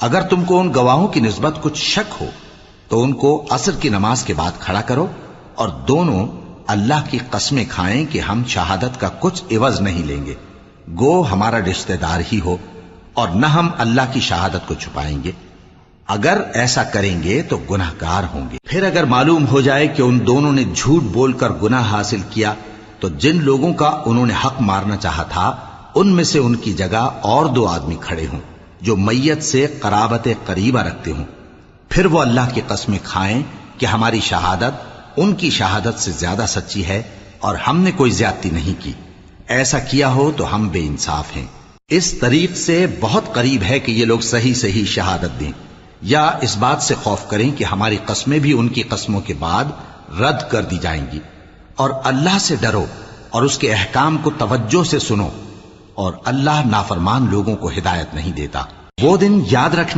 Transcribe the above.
اگر تم کو ان گواہوں کی نسبت کچھ شک ہو تو ان کو عصر کی نماز کے بعد کھڑا کرو اور دونوں اللہ کی قسمیں کھائیں کہ ہم شہادت کا کچھ عوض نہیں لیں گے، گو ہمارا رشتہ دار ہی ہو، اور نہ ہم اللہ کی شہادت کو چھپائیں گے۔ اگر ایسا کریں گے تو گناہ گار ہوں گے۔ پھر اگر معلوم ہو جائے کہ ان دونوں نے جھوٹ بول کر گناہ حاصل کیا تو جن لوگوں کا انہوں نے حق مارنا چاہا تھا ان میں سے ان کی جگہ اور 2 آدمی کھڑے ہوں جو میت سے قرابت قریبہ رکھتے ہوں، پھر وہ اللہ کی قسمیں کھائیں کہ ہماری شہادت ان کی شہادت سے زیادہ سچی ہے اور ہم نے کوئی زیادتی نہیں کی۔ ایسا کیا ہو تو ہم بے انصاف ہیں۔ اس طریق سے بہت قریب ہے کہ یہ لوگ صحیح صحیح شہادت دیں، یا اس بات سے خوف کریں کہ ہماری قسمیں بھی ان کی قسموں کے بعد رد کر دی جائیں گی۔ اور اللہ سے ڈرو اور اس کے احکام کو توجہ سے سنو، اور اللہ نافرمان لوگوں کو ہدایت نہیں دیتا۔ وہ دن یاد رکھنا